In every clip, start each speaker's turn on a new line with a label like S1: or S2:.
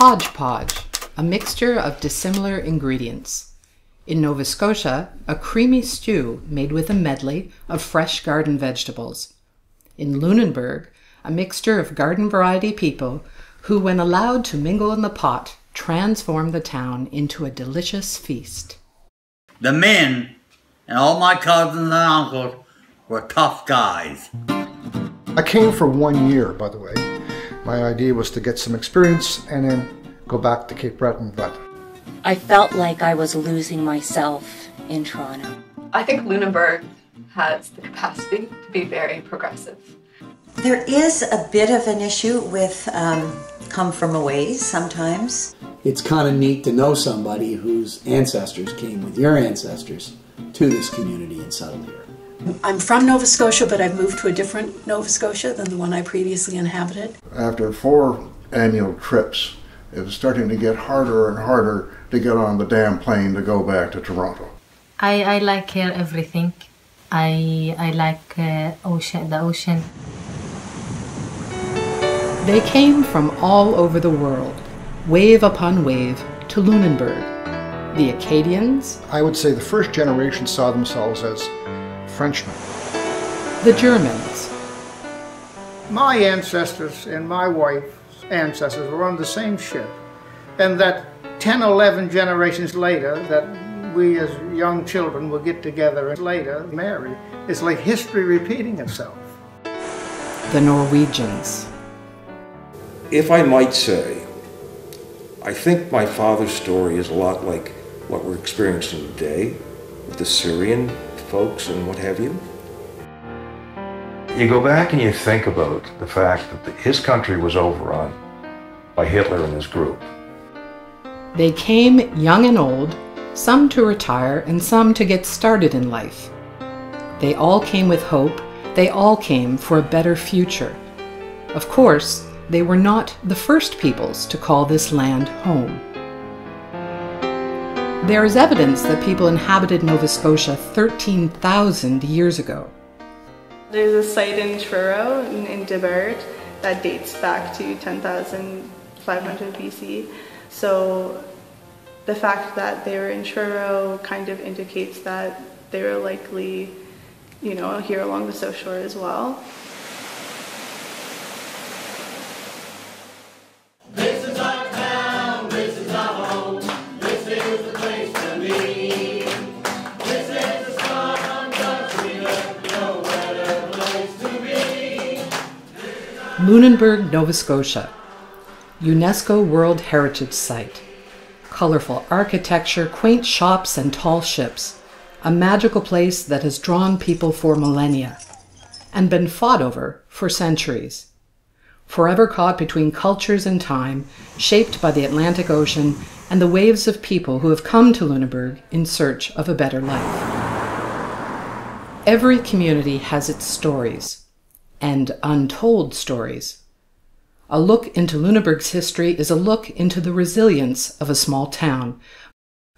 S1: hodgepodge, a mixture of dissimilar ingredients. In Nova Scotia, a creamy stew made with a medley of fresh garden vegetables. In Lunenburg, a mixture of garden variety people who, when allowed to mingle in the pot, transform the town into a delicious feast.
S2: The men and all my cousins and uncles were tough guys.
S3: I came for 1 year, by the way. My idea was to get some experience and then go back to Cape Breton, but
S4: I felt like I was losing myself in Toronto.
S5: I think Lunenburg has the capacity to be very progressive.
S6: There is a bit of an issue with come from away sometimes.
S7: It's kind of neat to know somebody whose ancestors came with your ancestors to this community and settled here.
S8: I'm from Nova Scotia, but I've moved to a different Nova Scotia than the one I previously inhabited.
S9: After 4 annual trips, it was starting to get harder and harder to get on the damn plane to go back to Toronto.
S10: I like here everything. I like the ocean.
S1: They came from all over the world, wave upon wave, to Lunenburg. The Acadians,
S3: I would say the first generation saw themselves as Frenchmen.
S1: the Germans,
S11: My ancestors and my wife's ancestors were on the same ship, and that 10, 11 generations later, that we as young children will get together and later marry. It's like history repeating itself.
S1: the Norwegians,
S12: If I might say, I think my father's story is a lot like what we're experiencing today with the Syrian folks and what have you.
S13: You go back and you think about the fact that his country was overrun by Hitler and his group.
S1: They came young and old, some to retire and some to get started in life. They all came with hope. They all came for a better future. Of course, they were not the first peoples to call this land home. There is evidence that people inhabited Nova Scotia 13,000 years ago.
S14: There's a site in Truro in Debert that dates back to 10,500 BC. So the fact that they were in Truro kind of indicates that they were likely, here along the South Shore as well.
S2: This is our town, this is our home, this is the place to be. This is the sun, country, no better place to be.
S1: Lunenburg, Nova Scotia, UNESCO World Heritage Site. Colorful architecture, quaint shops, and tall ships. A magical place that has drawn people for millennia and been fought over for centuries. Forever caught between cultures and time, shaped by the Atlantic Ocean and the waves of people who have come to Lunenburg in search of a better life. Every community has its stories, and untold stories. A look into Lunenburg's history is a look into the resilience of a small town.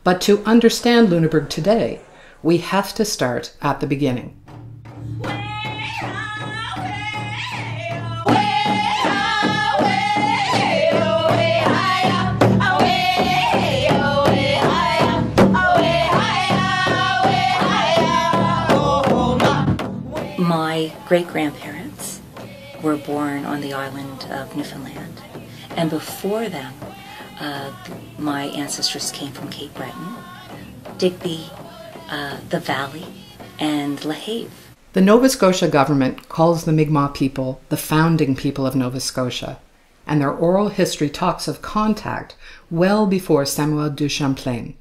S1: But to understand Lunenburg today, we have to start at the beginning.
S4: My great-grandparents were born on the island of Newfoundland, and before them, my ancestors came from Cape Breton, Digby, the Valley, and La Have.
S1: The Nova Scotia government calls the Mik'maw people the founding people of Nova Scotia, and their oral history talks of contact well before Samuel du Champlain.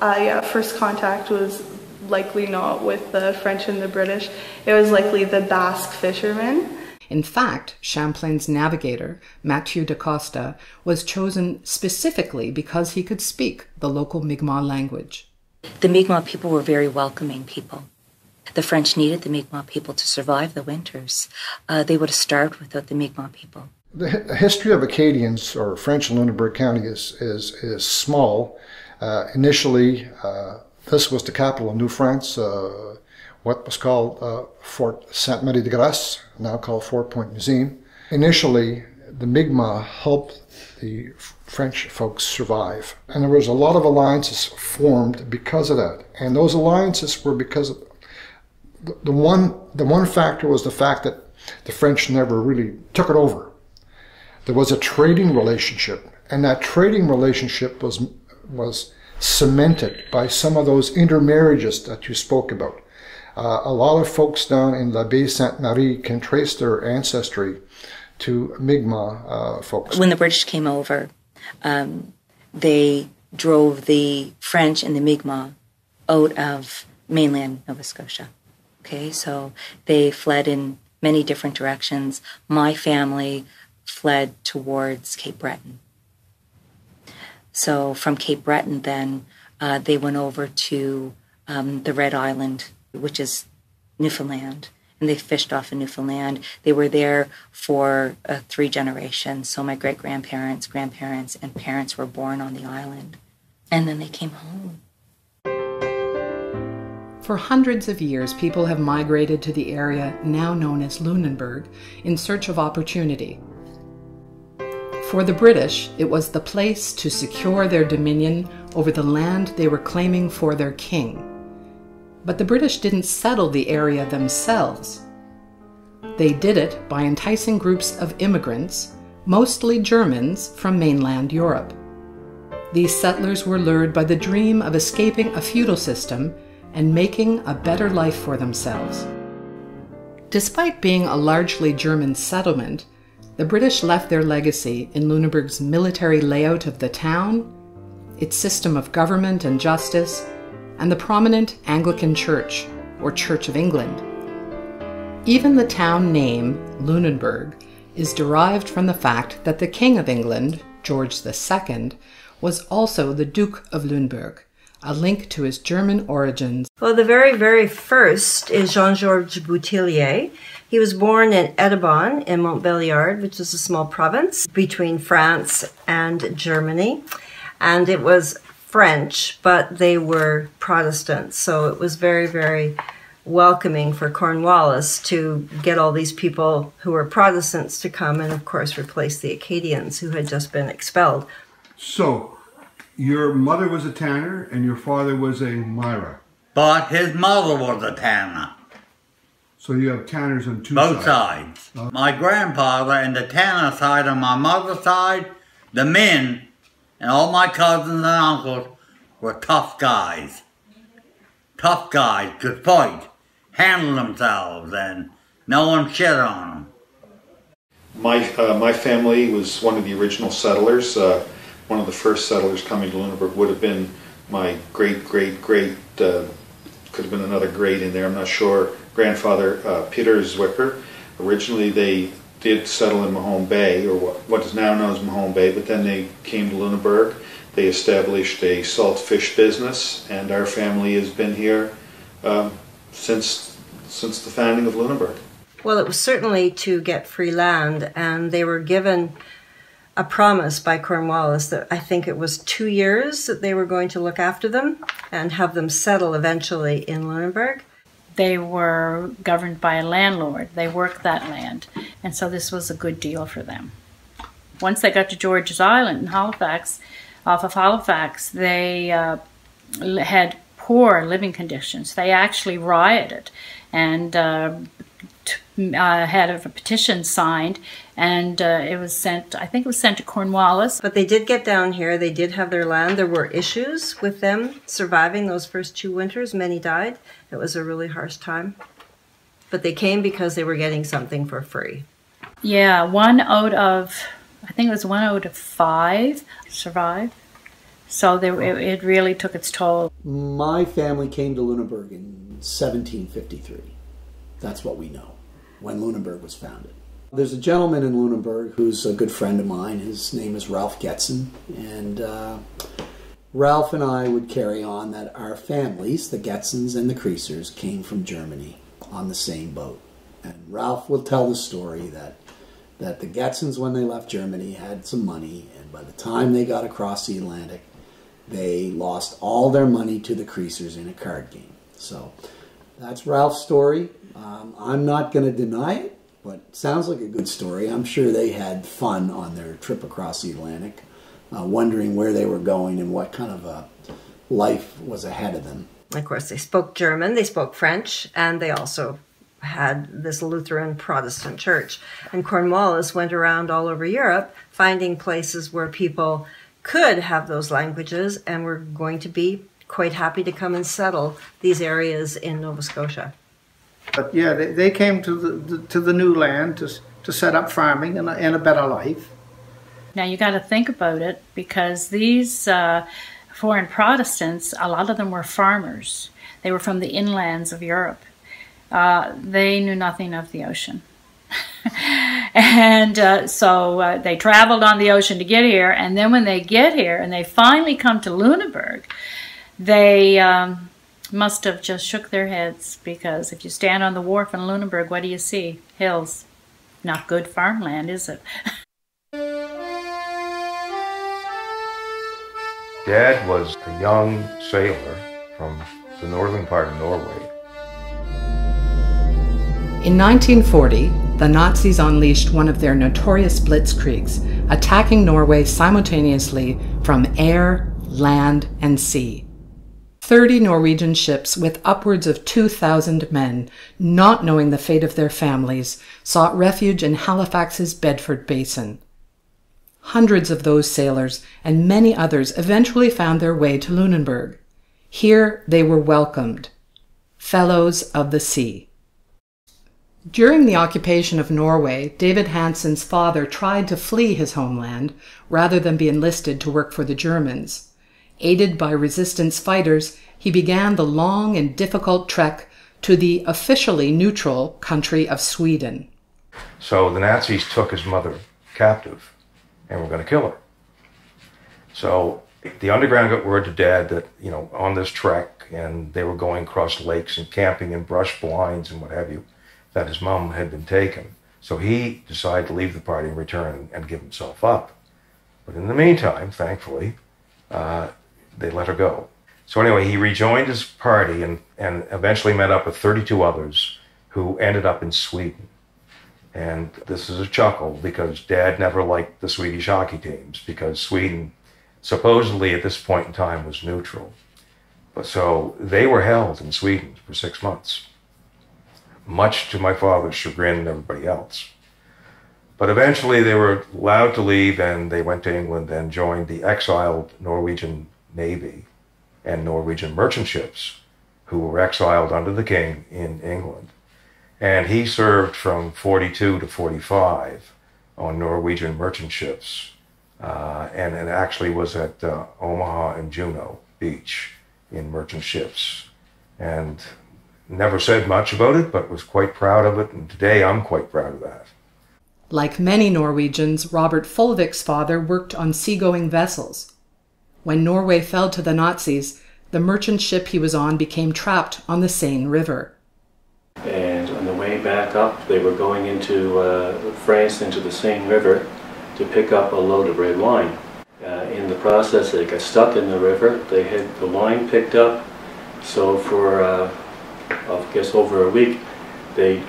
S14: First contact was likely not with the French and the British. It was likely the Basque fishermen.
S1: In fact, Champlain's navigator, Mathieu de Costa, was chosen specifically because he could speak the local Mi'kmaq language.
S4: The Mi'kmaq people were very welcoming people. The French needed the Mi'kmaq people to survive the winters. They would have starved without the Mi'kmaq people.
S3: The history of Acadians, or French in Lunenburg County, is small. Initially, this was the capital of New France, what was called Fort Sainte-Marie-de-Grace, now called Fort Point Museum. Initially, the Mi'kmaq helped the French folks survive. And there was a lot of alliances formed because of that. And those alliances were because of the one factor was the fact that the French never really took it over. There was a trading relationship, and that trading relationship was cemented by some of those intermarriages that you spoke about. A lot of folks down in La Baie Sainte-Marie can trace their ancestry to Mi'kmaw folks.
S4: When the British came over, they drove the French and the Mi'kmaw out of mainland Nova Scotia. Okay, so they fled in many different directions. My family fled towards Cape Breton. So from Cape Breton then, they went over to the Red Island, which is Newfoundland, and they fished off in Newfoundland. They were there for 3 generations. So my great-grandparents, grandparents, and parents were born on the island. And then they came home.
S1: For hundreds of years, people have migrated to the area now known as Lunenburg in search of opportunity. For the British, it was the place to secure their dominion over the land they were claiming for their king. But the British didn't settle the area themselves. They did it by enticing groups of immigrants, mostly Germans from mainland Europe. These settlers were lured by the dream of escaping a feudal system and making a better life for themselves. Despite being a largely German settlement, the British left their legacy in Lunenburg's military layout of the town, its system of government and justice, and the prominent Anglican Church, or Church of England. Even the town name, Lunenburg, is derived from the fact that the King of England, George II, was also the Duke of Lunenburg, a link to his German origins.
S15: Well, the very, very first is Jean-Georges Boutillier. He was born in Edebon in Montbéliard, which is a small province between France and Germany. And it was French, but they were Protestants. So it was very, very welcoming for Cornwallis to get all these people who were Protestants to come and, of course, replace the Acadians who had just been expelled.
S16: So, your mother was a tanner and your father was a Myra.
S17: But his mother was a tanner.
S16: So you have tanners on
S17: both sides. My grandfather and the tanner side on my mother's side, the men and all my cousins and uncles were tough guys. Tough guys, could fight, handle themselves, and no one shit on them.
S18: My family was one of the original settlers. One of the first settlers coming to Lunenburg would have been my great-great-great, could have been another great in there, I'm not sure, grandfather Peter Zwicker. Originally they did settle in Mahone Bay, or what is now known as Mahone Bay, but then they came to Lunenburg. They established a salt fish business, and our family has been here since the founding of Lunenburg.
S15: Well, it was certainly to get free land, and they were given a promise by Cornwallis that I think it was 2 years that they were going to look after them and have them settle eventually in Lunenburg.
S19: They were governed by a landlord. They worked that land, and so this was a good deal for them. Once they got to George's Island in Halifax, off of Halifax, they had poor living conditions. They actually rioted and had a petition signed, and it was sent, I think it was sent to Cornwallis.
S15: But they did get down here, they did have their land. There were issues with them surviving those first 2 winters. Many died. It was a really harsh time. But they came because they were getting something for free.
S19: Yeah, 1 out of, I think it was 1 out of 5 survived. So it really took its toll.
S7: My family came to Lunenburg in 1753. That's what we know, when Lunenburg was founded. There's a gentleman in Lunenburg who's a good friend of mine. His name is Ralph Getson, and Ralph and I would carry on that our families, the Getsons and the Creasers, came from Germany on the same boat. And Ralph will tell the story that the Getsons, when they left Germany, had some money, and by the time they got across the Atlantic, they lost all their money to the Creasers in a card game. So that's Ralph's story. I'm not going to deny it, but it sounds like a good story. I'm sure they had fun on their trip across the Atlantic. wondering where they were going and what kind of a life was ahead of them.
S15: Of course, they spoke German, they spoke French, and they also had this Lutheran Protestant church. And Cornwallis went around all over Europe finding places where people could have those languages and were going to be quite happy to come and settle these areas in Nova Scotia.
S11: But yeah, they came to the new land to set up farming and a better life.
S19: Now you got to think about it, because these foreign Protestants, a lot of them were farmers. They were from the inlands of Europe. They knew nothing of the ocean. And so they traveled on the ocean to get here, and then when they get here and they finally come to Lunenburg, they must have just shook their heads, because if you stand on the wharf in Lunenburg, what do you see? Hills. Not good farmland, is it?
S13: Dad was a young sailor from the northern part of Norway.
S1: In 1940, the Nazis unleashed one of their notorious blitzkriegs, attacking Norway simultaneously from air, land, and sea. 30 Norwegian ships with upwards of 2,000 men, not knowing the fate of their families, sought refuge in Halifax's Bedford Basin. Hundreds of those sailors and many others eventually found their way to Lunenburg. Here they were welcomed, fellows of the sea. During the occupation of Norway, David Hansen's father tried to flee his homeland rather than be enlisted to work for the Germans. Aided by resistance fighters, he began the long and difficult trek to the officially neutral country of Sweden.
S13: So the Nazis took his mother captive and were going to kill her. So the underground got word to Dad that, on this trek, and they were going across lakes and camping in brush blinds and what have you, that his mom had been taken. So he decided to leave the party and return and give himself up. But in the meantime, thankfully, they let her go. So anyway, he rejoined his party and eventually met up with 32 others who ended up in Sweden. And this is a chuckle, because Dad never liked the Swedish hockey teams, because Sweden supposedly at this point in time was neutral. But so they were held in Sweden for 6 months, much to my father's chagrin and everybody else. But eventually they were allowed to leave, and they went to England and joined the exiled Norwegian Navy and Norwegian merchant ships who were exiled under the king in England. And he served from 42 to 45 on Norwegian merchant ships, and it actually was at Omaha and Juneau Beach in merchant ships. And never said much about it, but was quite proud of it, and today I'm quite proud of that.
S1: Like many Norwegians, Robert Folvik's father worked on seagoing vessels. When Norway fell to the Nazis, the merchant ship he was on became trapped on the Seine River.
S20: And on the way back up, they were going into France, into the Seine River, to pick up a load of red wine. In the process, they got stuck in the river. They had the wine picked up, so for I guess over a week, they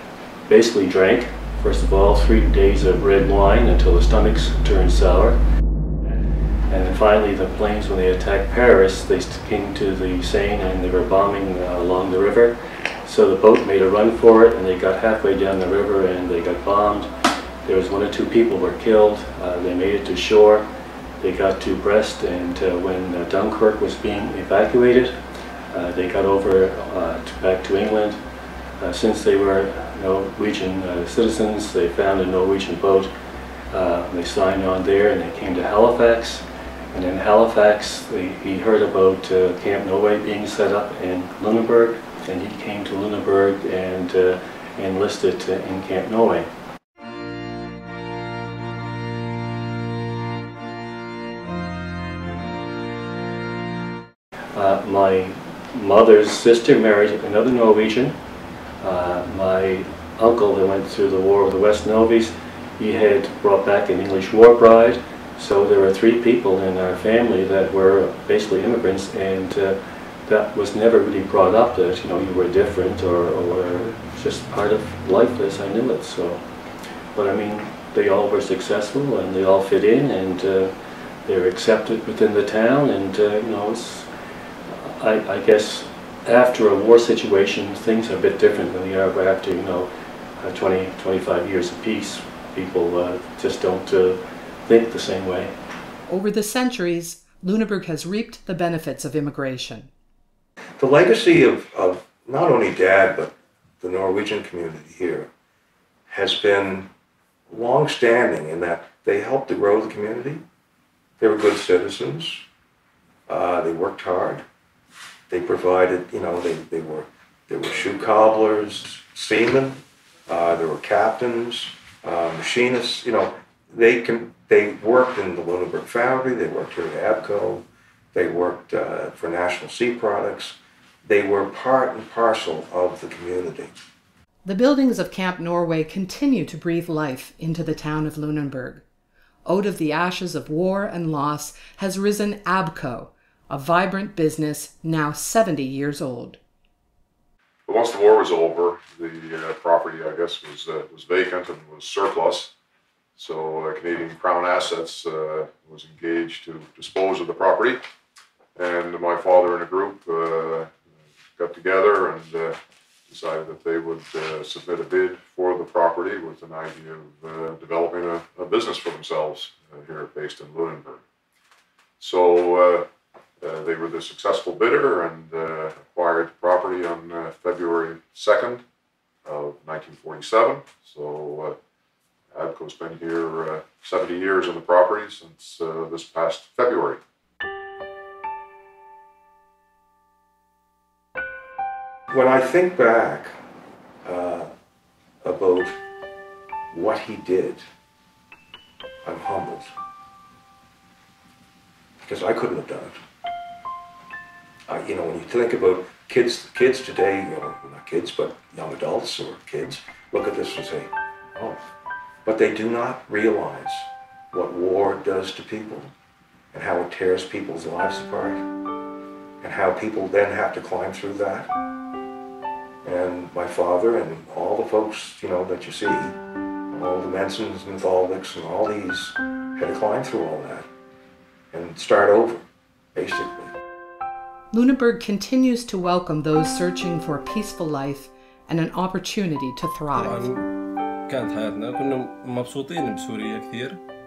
S20: basically drank, first of all, 3 days of red wine until the stomachs turned sour. And then finally the planes, when they attacked Paris, they came to the Seine and they were bombing along the river. So the boat made a run for it, and they got halfway down the river and they got bombed. There was 1 or 2 people were killed. They made it to shore. They got to Brest, and when Dunkirk was being evacuated, they got over back to England. Since they were Norwegian citizens, they found a Norwegian boat. They signed on there, and they came to Halifax. And in Halifax, he heard about Camp Norway being set up in Lunenburg, and he came to Lunenburg and enlisted in Camp Norway. My mother's sister married another Norwegian. My uncle that went through the War of the West Novies, he had brought back an English war bride. So there were 3 people in our family that were basically immigrants, and that was never really brought up that you were different or just part of life as I knew it. So, but I mean, they all were successful and they all fit in, and they're accepted within the town, and you know, it's, I guess after a war situation, things are a bit different than they are after, you know, 20, 25 years of peace. People just don't think the same way.
S1: Over the centuries, Lunenburg has reaped the benefits of immigration.
S12: The legacy of not only Dad, but the Norwegian community here has been long-standing in that they helped to grow the community. They were good citizens. They worked hard. They provided, you know, they were shoe cobblers, seamen. There were captains, machinists. You know, they worked in the Lunenburg foundry. They worked here at ABCO. They worked for National Sea Products. They were part and parcel of the community.
S1: The buildings of Camp Norway continue to breathe life into the town of Lunenburg. Out of the ashes of war and loss has risen ABCO, a vibrant business now 70 years old.
S21: But once the war was over, the property, I guess, was vacant and was surplus. So Canadian Crown Assets was engaged to dispose of the property. And my father and a group got together and decided that they would submit a bid for the property with an idea of developing a business for themselves here based in Lunenburg. So they were the successful bidder and acquired the property on February 2nd of 1947. So ABCO's been here 70 years on the property since this past February.
S12: When I think back about what he did, I'm humbled. Because I couldn't have done it. You know, when you think about kids today, you know, not kids, but young adults or kids, look at this and say, oh. But they do not realize what war does to people and how it tears people's lives apart and how people then have to climb through that. And my father and all the folks, you know, that you see, all the Mensons and Thalviks and all these, had to climb through all that and start over, basically.
S1: Lunenburg continues to welcome those searching for a peaceful life and an opportunity to thrive.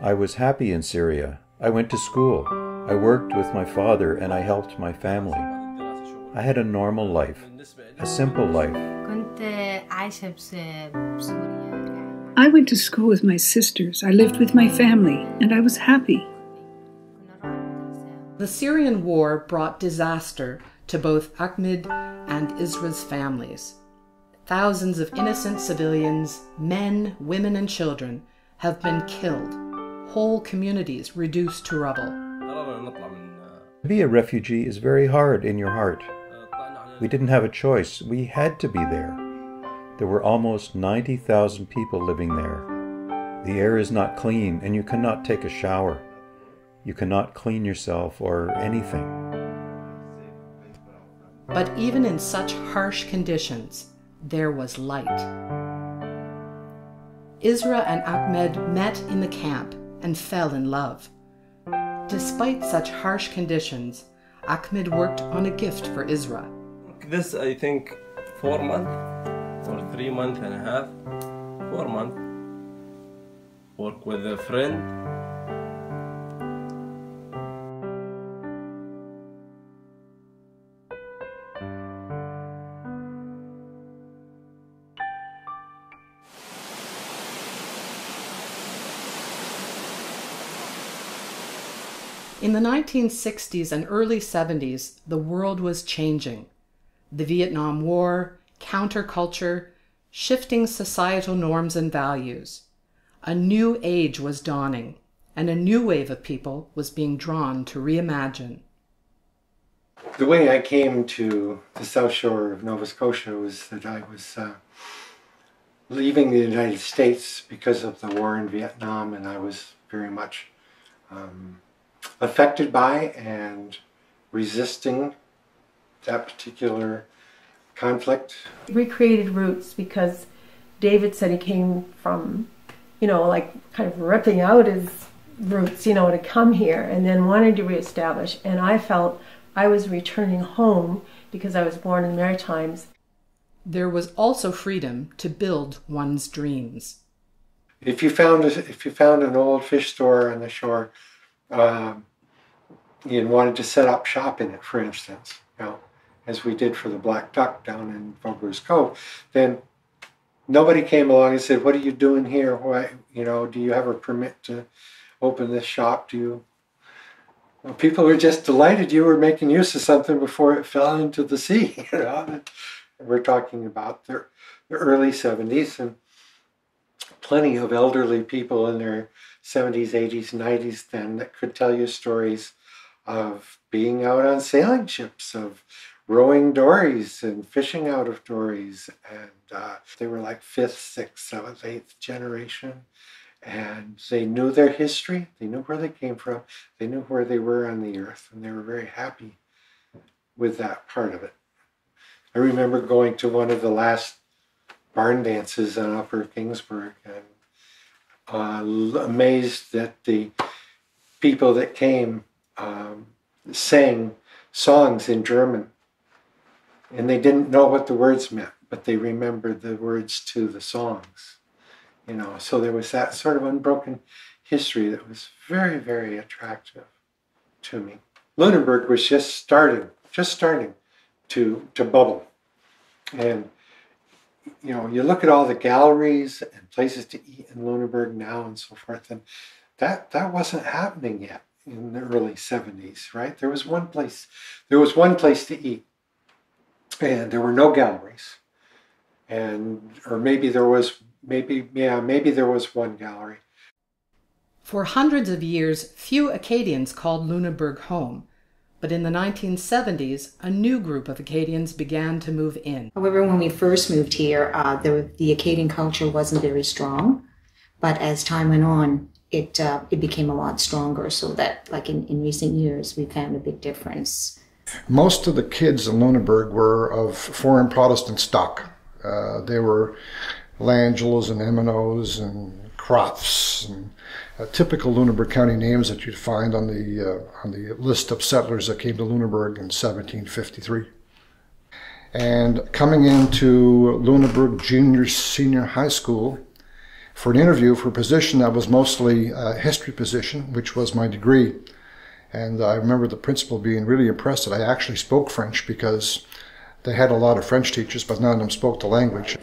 S22: I was happy in Syria. I went to school. I worked with my father and I helped my family. I had a normal life, a simple life.
S23: I went to school with my sisters. I lived with my family, and I was happy.
S1: The Syrian war brought disaster to both Ahmed and Isra's families. Thousands of innocent civilians, men, women, and children, have been killed. Whole communities reduced to rubble.
S22: To be a refugee is very hard in your heart. We didn't have a choice. We had to be there. There were almost 90,000 people living there. The air is not clean, and you cannot take a shower. You cannot clean yourself or anything.
S1: But even in such harsh conditions, there was light. Isra and Ahmed met in the camp and fell in love. Despite such harsh conditions, Ahmed worked on a gift for Isra.
S24: This, I think, 4 months or 3 months and a half, 4 months. Work with a friend.
S1: In the 1960s and early 70s, the world was changing. The Vietnam War, counterculture, shifting societal norms and values. A new age was dawning, and a new wave of people was being drawn to reimagine.
S25: The way I came to the South Shore of Nova Scotia was that I was leaving the United States because of the war in Vietnam, and I was very much affected by and resisting that particular conflict.
S26: We created Roots because David said he came from, you know, like kind of ripping out his
S5: roots, you know, to come here and then wanted to reestablish. And I felt I was returning home because I was born in the Maritimes.
S1: There was also freedom to build one's dreams.
S25: If you found an old fish store on the shore, and wanted to set up shop in it, for instance, you know, as we did for the Black Duck down in Vauber's Cove, then nobody came along and said, "What are you doing here? Why, you know, do you have a permit to open this shop? Do you?" Well, people were just delighted you were making use of something before it fell into the sea. You know, we're talking about the early 70s, and plenty of elderly people in their 70s, 80s, 90s then that could tell you stories of being out on sailing ships, of rowing dories and fishing out of dories. And they were like 5th, 6th, 7th, 8th generation. And they knew their history. They knew where they came from. They knew where they were on the earth. And they were very happy with that part of it. I remember going to one of the last barn dances on Upper Kingsburg and amazed that the people that came sang songs in German. And they didn't know what the words meant, but they remembered the words to the songs. You know, so there was that sort of unbroken history that was very, very attractive to me. Lunenburg was just starting to bubble. And, you know, you look at all the galleries and places to eat in Lunenburg now and so forth, and that wasn't happening yet in the early 70s, right? There was one place to eat, and there were no galleries. Or maybe there was one gallery.
S1: For hundreds of years, few Acadians called Lunenburg home. But in the 1970s, a new group of Acadians began to move in.
S4: However, when we first moved here, the Acadian culture wasn't very strong. But as time went on, it became a lot stronger, so that, like in recent years, we found a big difference.
S3: Most of the kids in Lunenburg were of foreign Protestant stock. They were Langelos and Eminos and Crofts and typical Lunenburg County names that you'd find on the list of settlers that came to Lunenburg in 1753. And coming into Lunenburg Senior High School for an interview for a position that was mostly a history position, which was my degree. And I remember the principal being really impressed that I actually spoke French, because they had a lot of French teachers, but none of them spoke the language.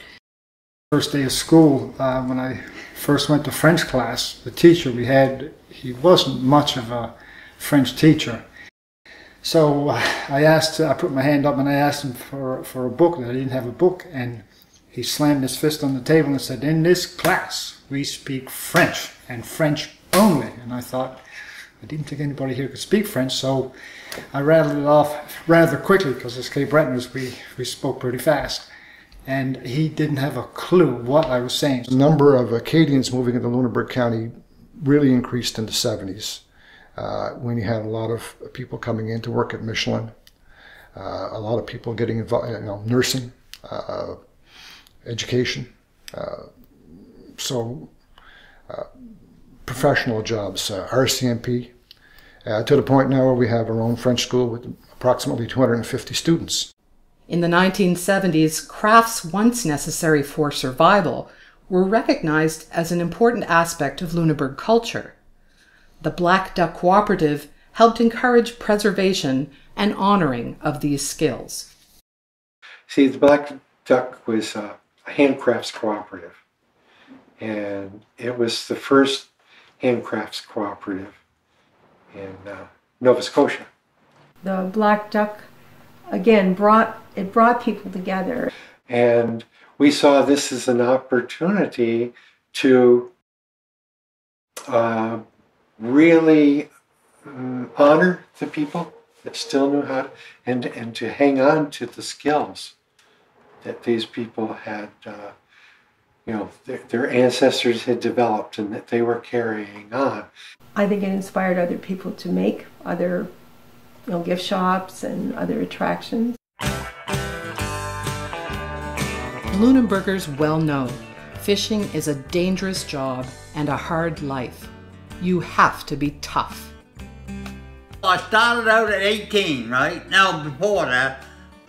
S11: First day of school, when I first went to French class, the teacher we had, he wasn't much of a French teacher. So I put my hand up and I asked him for a book, that I didn't have a book, and he slammed his fist on the table and said, "In this class, we speak French, and French only." And I thought, I didn't think anybody here could speak French, so I rattled it off rather quickly, because as Cape Bretoners, we spoke pretty fast. And he didn't have a clue what I was saying.
S3: The number of Acadians moving into Lunenburg County really increased in the 70s, when you had a lot of people coming in to work at Michelin, a lot of people getting involved in nursing, education, professional jobs, RCMP, to the point now where we have our own French school with approximately 250 students.
S1: In the 1970s, crafts once necessary for survival were recognized as an important aspect of Lunenburg culture. The Black Duck Cooperative helped encourage preservation and honoring of these skills.
S25: See, the Black Duck was a handcrafts cooperative, and it was the first handcrafts cooperative in Nova Scotia.
S5: The Black Duck, again, brought people together.
S25: And we saw this as an opportunity to really honor the people that still knew how to, and to hang on to the skills that these people had, their ancestors had developed and that they were carrying on.
S5: I think it inspired other people to make other gift shops and other attractions.
S1: Lunenburgers well know fishing is a dangerous job and a hard life. You have to be tough.
S17: I started out at 18, right? Now, before that,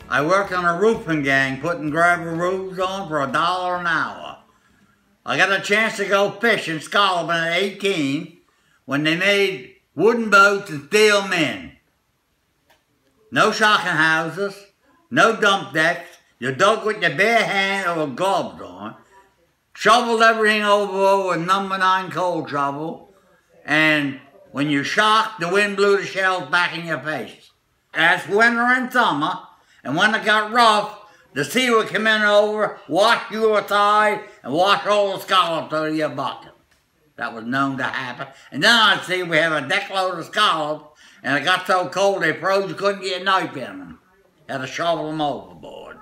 S17: I worked on a roofing gang, putting gravel roofs on for $1 an hour. I got a chance to go fishing Scotland at 18 when they made wooden boats and steel men. No shocking houses, no dump decks. You dug with your bare hand or with gloves on, shoveled everything over with number 9 coal shovel, and when you shocked, the wind blew the shells back in your face. That's winter and summer, and when it got rough, the sea would come in over, wash you aside, and wash all the scallops out of your bucket. That was known to happen. And then I'd see we have a deck load of scallops, and it got so cold they froze you couldn't get a knife in them. Had to shovel them overboard.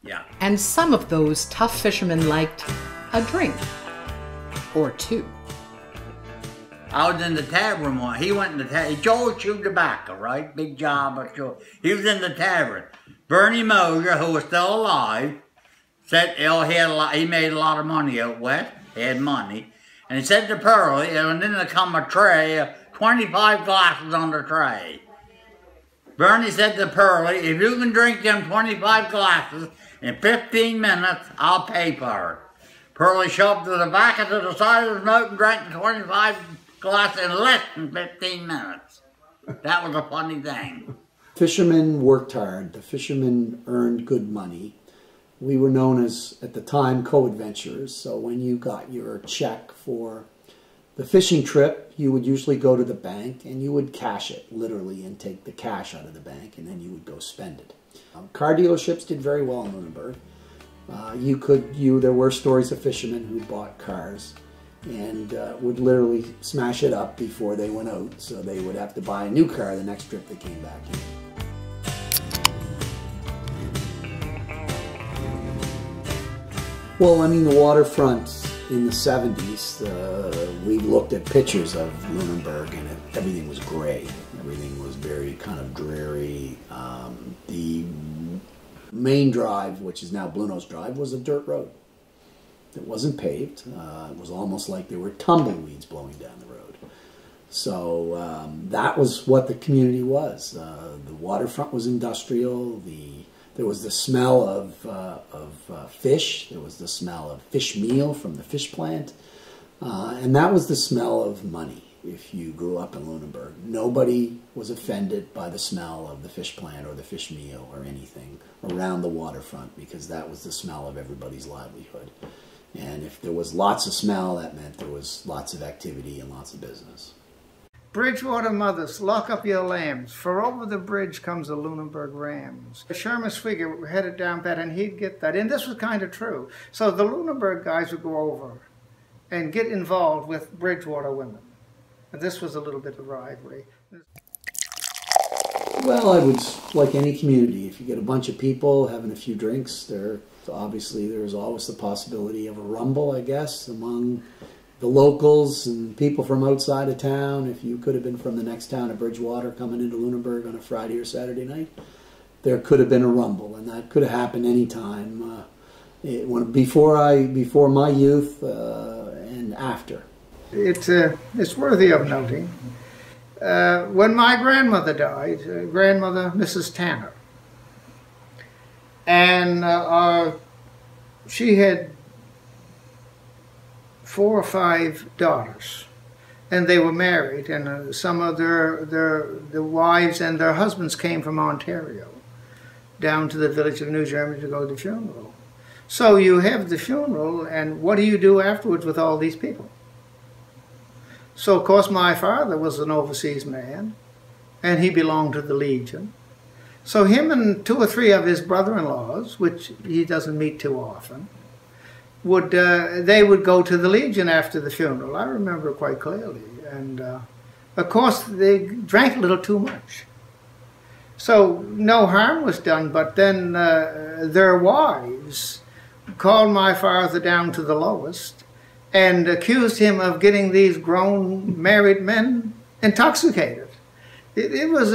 S17: Yeah.
S1: And some of those tough fishermen liked a drink or two.
S17: I was in the tavern one. He went in the tavern. He always chewed tobacco, right? Big job, but sure. He was in the tavern. Bernie Mosier, who was still alive, said he made a lot of money out west. He had money. And he said to Pearlie, and then there come a tray of 25 glasses on the tray. Bernie said to Pearlie, if you can drink them 25 glasses in 15 minutes, I'll pay for it. Pearlie shoved the tobacco to the side of his mouth and drank the 25 glasses in less than 15 minutes. That was a funny thing.
S7: Fishermen worked hard. The fishermen earned good money. We were known as, at the time, co-adventurers. So when you got your check for the fishing trip, you would usually go to the bank and you would cash it, literally, and take the cash out of the bank, and then you would go spend it. Car dealerships did very well in Lunenburg. There were stories of fishermen who bought cars and would literally smash it up before they went out, so they would have to buy a new car the next trip they came back in. Well, I mean, the waterfront in the 70s, we looked at pictures of Lunenburg and everything was gray. Everything was very kind of dreary. The main drive, which is now Blue Nose Drive, was a dirt road. It wasn't paved. It was almost like there were tumbleweeds blowing down the road. So that was what the community was. The waterfront was industrial. There was the smell of fish. There was the smell of fish meal from the fish plant. And that was the smell of money if you grew up in Lunenburg. Nobody was offended by the smell of the fish plant or the fish meal or anything around the waterfront, because that was the smell of everybody's livelihood. And if there was lots of smell, that meant there was lots of activity and lots of business.
S11: Bridgewater mothers, lock up your lambs, for over the bridge comes the Lunenburg Rams. Sherman's figure headed down that, and he'd get that. And this was kind of true. So the Lunenburg guys would go over and get involved with Bridgewater women. And this was a little bit of rivalry.
S7: Well, I would, like any community, if you get a bunch of people having a few drinks, obviously there's always the possibility of a rumble, I guess, among the locals and people from outside of town. If you could have been from the next town of Bridgewater coming into Lunenburg on a Friday or Saturday night, there could have been a rumble, and that could have happened any time, before my youth and after.
S11: It's worthy of noting. When my grandmother died, grandmother Mrs. Tanner, and she had 4 or 5 daughters, and they were married, and some of their wives and their husbands came from Ontario down to the village of New Germany to go to the funeral. So you have the funeral, and what do you do afterwards with all these people? So, of course, my father was an overseas man, and he belonged to the Legion. So him and 2 or 3 of his brother-in-laws, which he doesn't meet too often, they would go to the Legion after the funeral. I remember it quite clearly. And, of course, they drank a little too much. So no harm was done, but then their wives called my father down to the lowest and accused him of getting these grown married men intoxicated. It was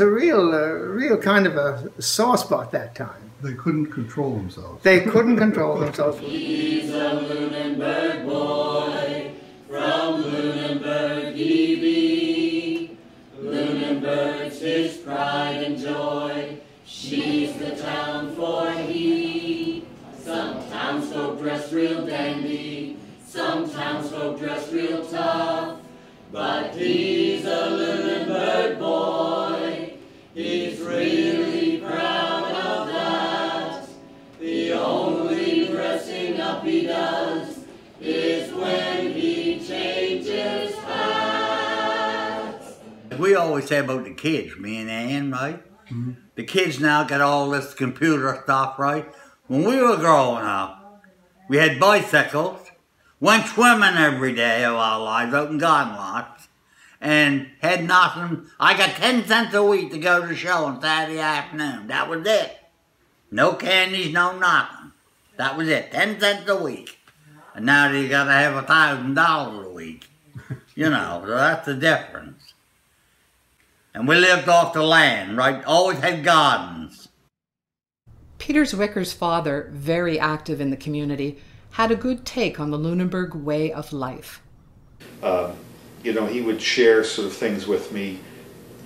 S11: a real kind of a sore spot that time.
S16: They couldn't control themselves.
S11: They couldn't control themselves.
S2: He's a Lunenburg boy From Lunenburg he be, Lunenburg's his pride and joy. She's the town for he. Some townsfolk dress real dandy, some townsfolk dress real tough, but he's a Lunenburg boy. He's really proud of that. The only dressing up he does is when he changes hats.
S17: We always say about the kids, me and Ann, right? Mm-hmm. The kids now got all this computer stuff, right? When we were growing up, we had bicycles, went swimming every day of our lives out in garden lots, and had nothing. I got 10 cents a week to go to the show on Saturday afternoon. That was it. No candies, no nothing. That was it, 10 cents a week. And now you gotta have $1,000 a week. You know, so that's the difference. And we lived off the land, right? Always had gardens.
S1: Peter Zwicker's father, very active in the community, had a good take on the Lunenburg way of life.
S18: You know, he would share sort of things with me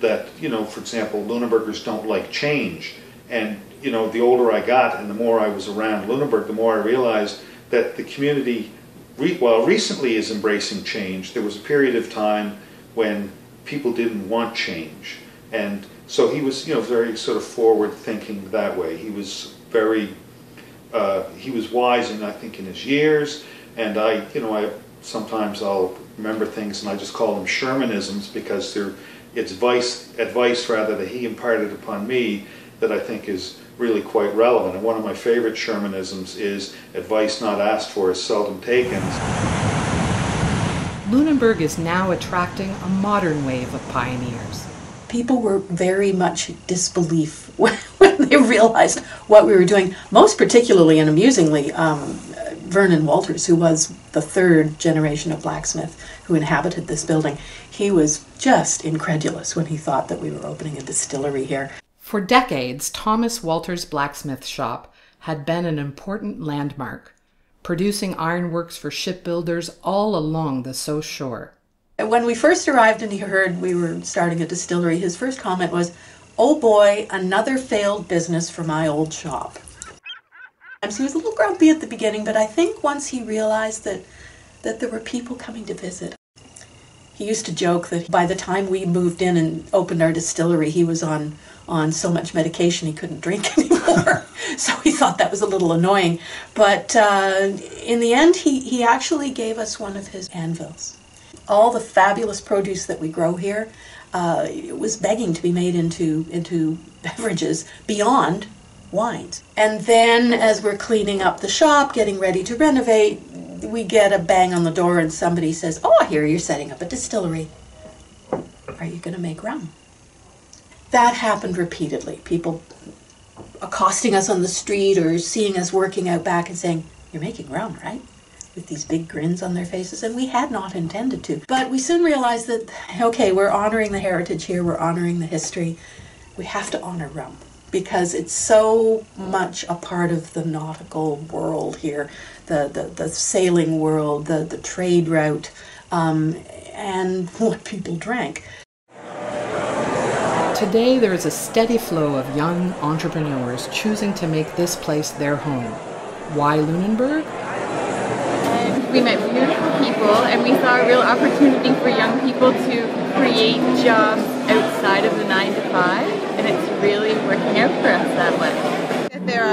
S18: that, you know, for example, Lunenburgers don't like change. And, you know, the older I got and the more I was around Lunenburg, the more I realized that the community, while recently is embracing change, there was a period of time when people didn't want change. And so he was, you know, very sort of forward thinking that way. He was very, he was wise in, I think, in his years. And sometimes I'll remember things and I just call them Shermanisms because it's advice rather that he imparted upon me that I think is really quite relevant. And one of my favorite Shermanisms is advice not asked for is seldom taken.
S1: Lunenburg is now attracting a modern wave of pioneers.
S6: People were very much disbelief when they realized what we were doing, most particularly and amusingly, Vernon Walters, who was the third generation of blacksmith who inhabited this building. He was just incredulous when he thought that we were opening a distillery here.
S1: For decades, Thomas Walters' blacksmith shop had been an important landmark, producing ironworks for shipbuilders all along the South Shore.
S6: When we first arrived and he heard we were starting a distillery, his first comment was, "Oh boy, another failed business for my old shop." So he was a little grumpy at the beginning, but I think once he realized that there were people coming to visit. He used to joke that by the time we moved in and opened our distillery, he was on so much medication he couldn't drink anymore. So he thought that was a little annoying. But in the end, he actually gave us one of his anvils. All the fabulous produce that we grow here was begging to be made into beverages beyond wines. And then as we're cleaning up the shop, getting ready to renovate, we get a bang on the door and somebody says, "Oh, I hear you're setting up a distillery. Are you going to make rum?" That happened repeatedly. People accosting us on the street or seeing us working out back and saying, "You're making rum, right?" With these big grins on their faces, and we had not intended to. But we soon realized that, okay, we're honoring the heritage here, we're honoring the history. We have to honor rum because it's so much a part of the nautical world here, the sailing world, the trade route, and what people drank.
S1: Today there is a steady flow of young entrepreneurs choosing to make this place their home. Why Lunenburg?
S8: We met beautiful people and we saw a real opportunity for young people to create jobs outside of the 9 to 5, and it's really working out for us that way.
S9: There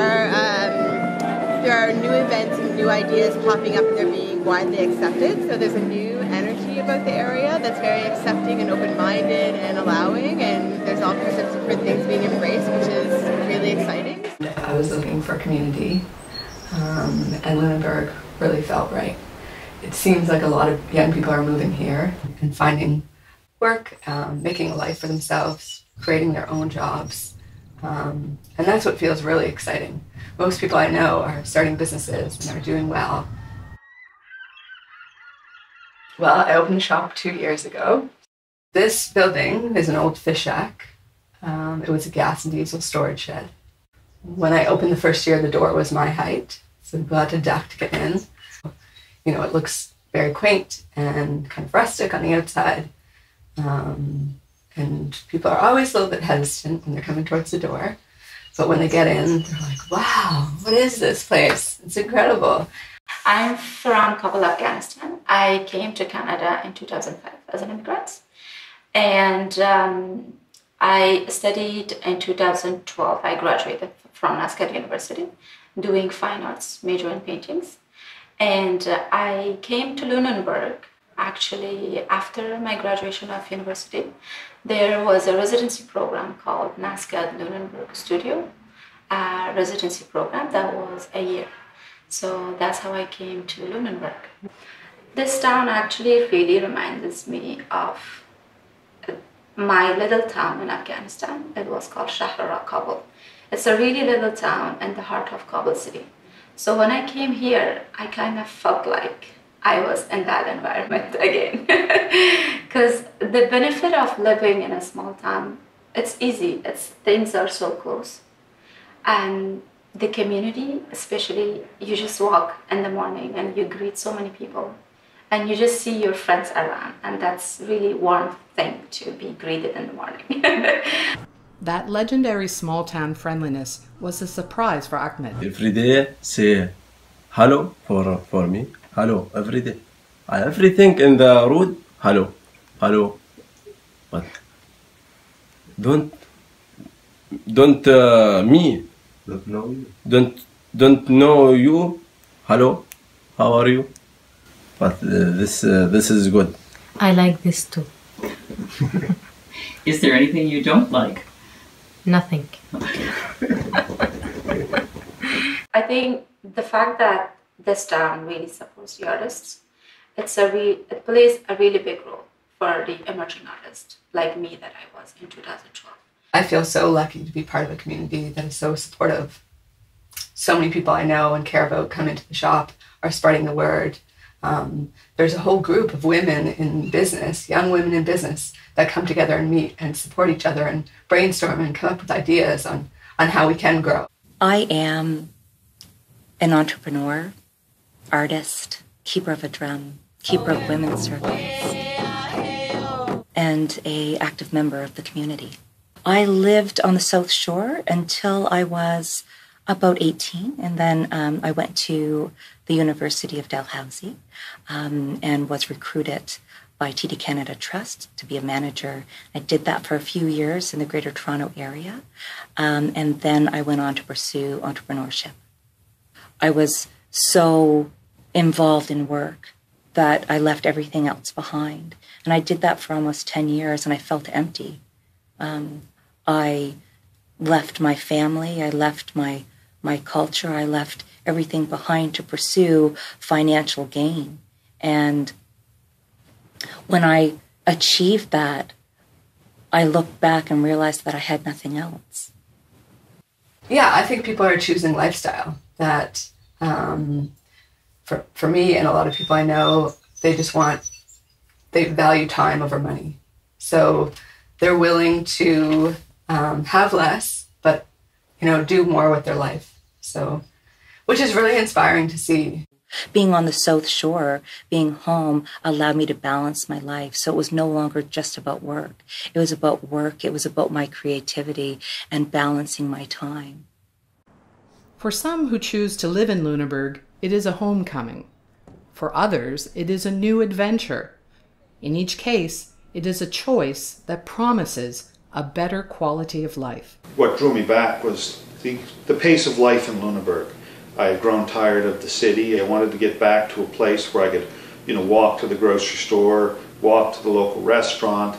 S9: are new events and new ideas popping up and they're being widely accepted, so there's a new energy about the area that's very accepting and open-minded and allowing, and there's all kinds of different things being embraced, which is really exciting.
S10: I was looking for community, and Lunenburg really felt right. It seems like a lot of young people are moving here and finding work, making a life for themselves, creating their own jobs, and that's what feels really exciting. Most people I know are starting businesses and are doing well. Well, I opened a shop 2 years ago. This building is an old fish shack. It was a gas and diesel storage shed. When I opened the first year, the door was my height, so people had to duck to get in. You know, it looks very quaint and kind of rustic on the outside. And people are always a little bit hesitant when they're coming towards the door. But when they get in, they're like, wow, what is this place? It's incredible.
S13: I'm from Kabul, Afghanistan. I came to Canada in 2005 as an immigrant. And I studied in 2012. I graduated from Unesco University doing fine arts, major in paintings. And I came to Lunenburg actually after my graduation of university. There was a residency program called NASCAD Lunenburg Studio, a residency program that was a year. So that's how I came to Lunenburg. This town actually really reminds me of my little town in Afghanistan. It was called Shahrara, Kabul. It's a really little town in the heart of Kabul city. So when I came here, I kind of felt like I was in that environment again. Because the benefit of living in a small town, it's easy. Things are so close. And the community, especially, you just walk in the morning and you greet so many people. And you just see your friends around. And that's really warm thing to be greeted in the morning.
S1: That legendary small-town friendliness was a surprise for Ahmed.
S24: Every day, say hello for me. Hello, every day. Everything in the road, hello, hello. But don't me. Don't know you. Don't know you. Hello, how are you? But this is good.
S14: I like this too.
S15: Is there anything you don't like?
S14: Nothing.
S13: I think the fact that this town really supports the artists, it plays a really big role for the emerging artist like me that I was in 2012.
S10: I feel so lucky to be part of a community that is so supportive. So many people I know and care about come into the shop, are spreading the word. There's a whole group of women in business, young women in business, that come together and meet and support each other and brainstorm and come up with ideas on how we can grow.
S4: I am an entrepreneur, artist, keeper of a drum, keeper of women's circles, and an active member of the community. I lived on the South Shore until I was about 18, and then I went to the University of Dalhousie and was recruited by TD Canada Trust to be a manager. I did that for a few years in the Greater Toronto area, and then I went on to pursue entrepreneurship. I was so involved in work that I left everything else behind, and I did that for almost 10 years, and I felt empty. I left my family, I left my culture, I left everything behind to pursue financial gain. And when I achieved that, I looked back and realized that I had nothing else.
S10: Yeah, I think people are choosing lifestyle that, for me and a lot of people I know, they value time over money. So they're willing to have less, but, do more with their life. So, which is really inspiring to see.
S4: Being on the South Shore, being home, allowed me to balance my life. So it was no longer just about work. It was about work. It was about my creativity and balancing my time.
S1: For some who choose to live in Lunenburg, it is a homecoming. For others, it is a new adventure. In each case, it is a choice that promises a better quality of life.
S18: What drew me back was the pace of life in Lunenburg. I had grown tired of the city. I wanted to get back to a place where I could, walk to the grocery store, walk to the local restaurant.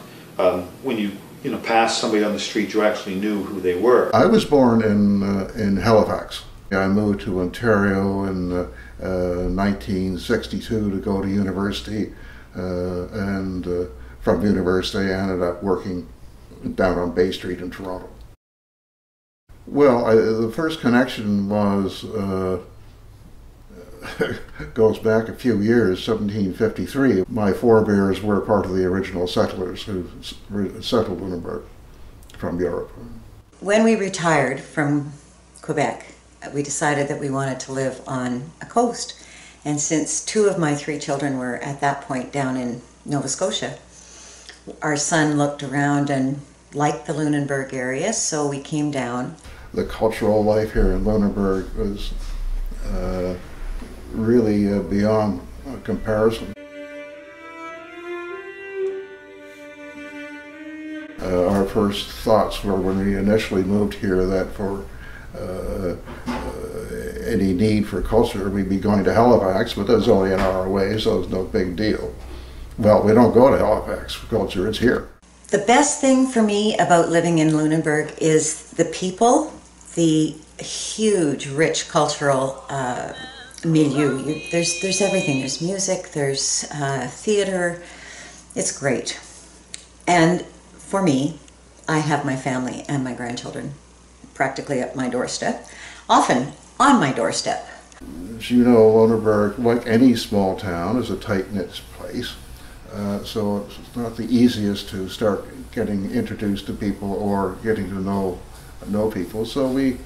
S18: When you, passed somebody on the street, you actually knew who they were.
S3: I was born in Halifax. I moved to Ontario in 1962 to go to university, and from university I ended up working down on Bay Street in Toronto. Well, the first connection was, goes back a few years, 1753. My forebears were part of the original settlers who settled Lunenburg from Europe.
S19: When we retired from Quebec, we decided that we wanted to live on a coast.
S12: And since 2 of my 3 children were at that point down in Nova Scotia, our son looked around and liked the Lunenburg area, so we came down.
S3: The cultural life here in Lunenburg was really beyond comparison. Our first thoughts were when we initially moved here that for any need for culture we'd be going to Halifax, but that was only an hour away, so it was no big deal. Well, we don't go to Halifax for culture, it's here.
S12: The best thing for me about living in Lunenburg is the people, the huge, rich cultural milieu. There's everything. There's music, there's theater. It's great. And for me, I have my family and my grandchildren practically at my doorstep, often on my doorstep.
S3: As you know, Lunenburg, like any small town, is a tight-knit place. So it's not the easiest to start getting introduced to people or getting to know people. So we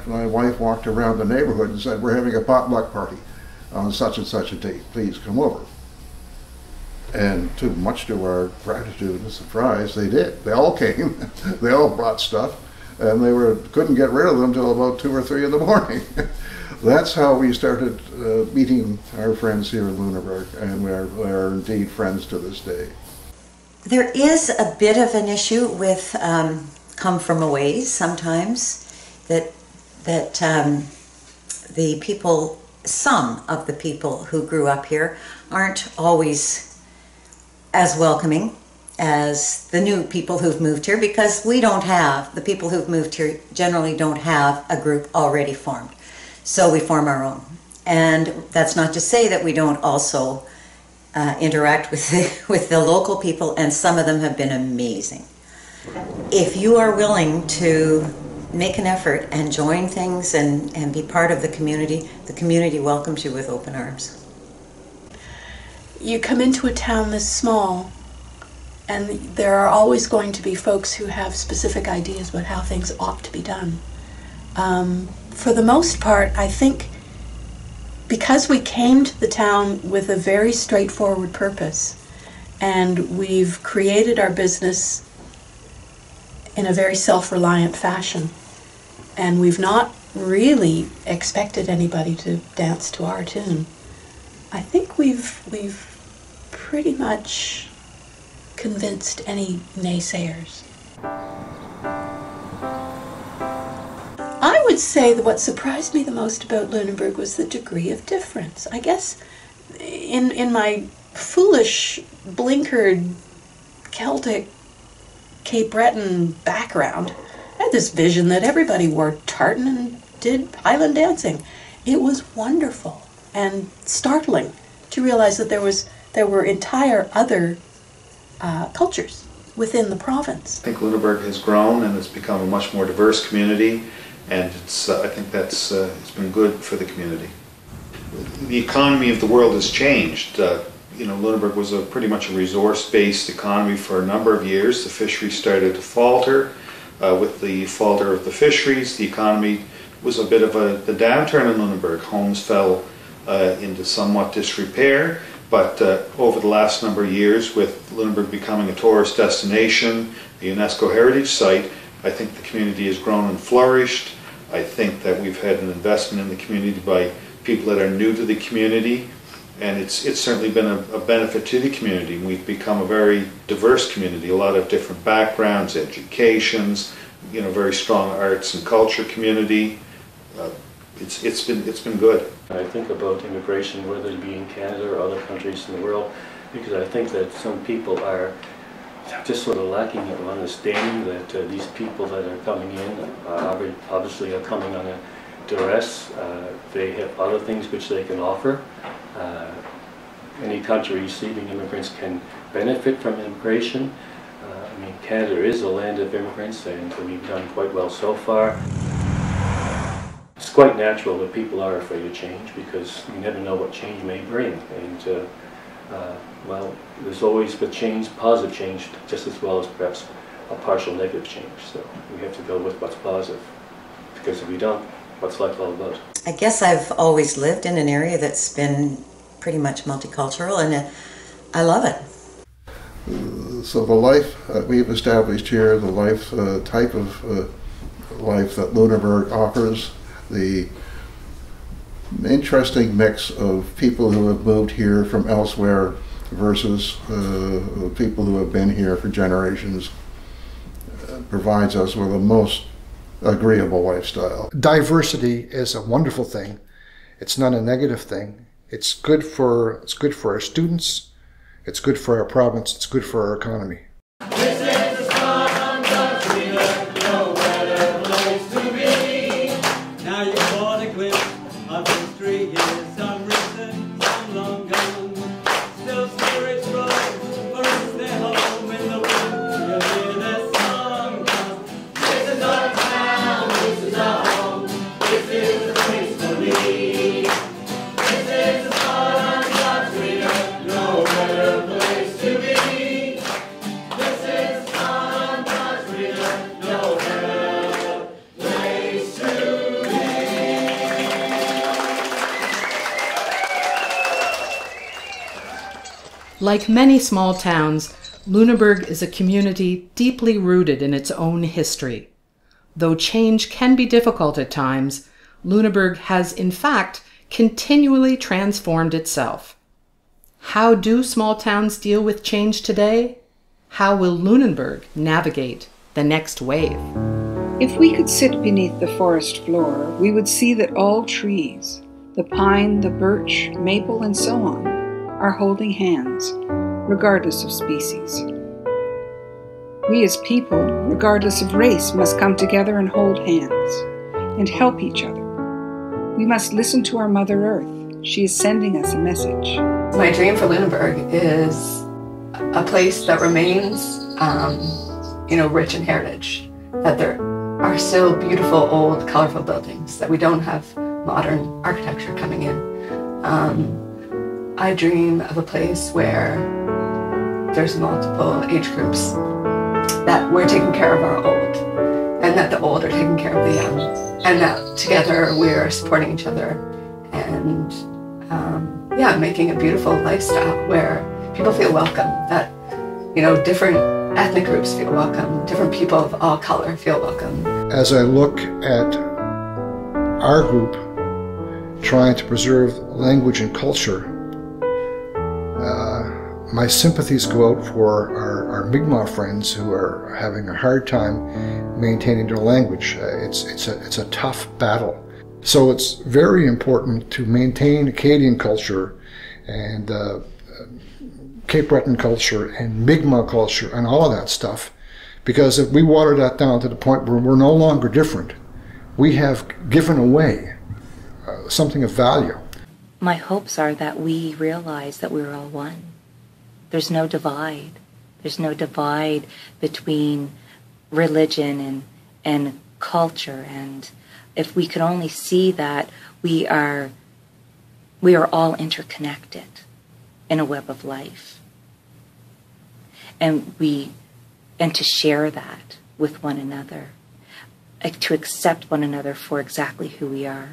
S3: my wife walked around the neighborhood and said, "We're having a potluck party on such and such a date. Please come over." And much to our gratitude and surprise, they did. They all came. They all brought stuff, and they couldn't get rid of them until about 2 or 3 in the morning. That's how we started meeting our friends here in Lunenburg, and we are indeed friends to this day.
S12: There is a bit of an issue with come from away sometimes, that the people, some of the people who grew up here aren't always as welcoming as the new people who've moved here, because the people who've moved here generally don't have a group already formed. So we form our own. And that's not to say that we don't also interact with the local people, and some of them have been amazing. If you are willing to make an effort and join things and be part of the community welcomes you with open arms.
S6: You come into a town this small, and there are always going to be folks who have specific ideas about how things ought to be done. For the most part, I think because we came to the town with a very straightforward purpose, and we've created our business in a very self-reliant fashion, and we've not really expected anybody to dance to our tune, I think we've pretty much convinced any naysayers. I would say that what surprised me the most about Lunenburg was the degree of difference. I guess in my foolish, blinkered, Celtic, Cape Breton background, I had this vision that everybody wore tartan and did Highland dancing. It was wonderful and startling to realize that there were entire other cultures within the province.
S18: I think Lunenburg has grown and it's become a much more diverse community, and I think that's it's been good for the community. The economy of the world has changed. Lunenburg was pretty much a resource-based economy for a number of years. The fisheries started to falter. With the falter of the fisheries, the economy was a bit of the downturn in Lunenburg. Homes fell into somewhat disrepair, but over the last number of years, with Lunenburg becoming a tourist destination, the Unesco Heritage Site, I think the community has grown and flourished. I think that we've had an investment in the community by people that are new to the community, and it's certainly been a benefit to the community. We've become a very diverse community, a lot of different backgrounds, educations, very strong arts and culture community. It's been good.
S15: I think about immigration, whether it be in Canada or other countries in the world, because I think that some people are just sort of lacking in understanding that these people that are coming in obviously are coming on a duress. They have other things which they can offer. Any country receiving immigrants can benefit from immigration. Canada is a land of immigrants, and we've done quite well so far. It's quite natural that people are afraid of change, because you never know what change may bring. And well, there's always with change, positive change, just as well as perhaps a partial negative change. So we have to go with what's positive, because if we don't, what's life all about?
S12: I guess I've always lived in an area that's been pretty much multicultural, and I love it.
S3: So the life we've established here, the life type of life that Lunenburg offers, the interesting mix of people who have moved here from elsewhere versus people who have been here for generations, provides us with a most agreeable lifestyle. Diversity is a wonderful thing. It's not a negative thing. It's good for our students. It's good for our province. It's good for our economy.
S2: This is a sun country, no better place to be.
S19: Now you caught a glimpse of history here, some recent, some long gone. Still spirits rise, for it's their home in the wind. You hear their song come.
S2: This is our town, this is our home. This is the place for me. This is a sun country, no better place to be. This is a sun country, no better place to be.
S1: Like many small towns, Lunenburg is a community deeply rooted in its own history. Though change can be difficult at times, Lunenburg has in fact continually transformed itself. How do small towns deal with change today? How will Lunenburg navigate the next wave?
S20: If we could sit beneath the forest floor, we would see that all trees, the pine, the birch, maple, and so on, are holding hands, regardless of species. We as people, regardless of race, must come together and hold hands and help each other. We must listen to our Mother Earth. She is sending us a message.
S10: My dream for Lunenburg is a place that remains, rich in heritage, that there are still beautiful, old, colorful buildings, that we don't have modern architecture coming in. I dream of a place where there's multiple age groups, that we're taking care of our old, and that the old are taking care of the young, and that together we're supporting each other and making a beautiful lifestyle where people feel welcome, that different ethnic groups feel welcome, different people of all color feel welcome.
S3: As I look at our group trying to preserve language and culture, my sympathies go out for our Mik'maw friends who are having a hard time maintaining their language. It's a tough battle. So it's very important to maintain Acadian culture and Cape Breton culture and Mik'maw culture and all of that stuff, because if we water that down to the point where we're no longer different, we have given away something of value.
S4: My hopes are that we realize that we're all one. There's no divide. There's no divide between religion and culture. And if we could only see that we are all interconnected in a web of life, and to share that with one another, to accept one another for exactly who we are.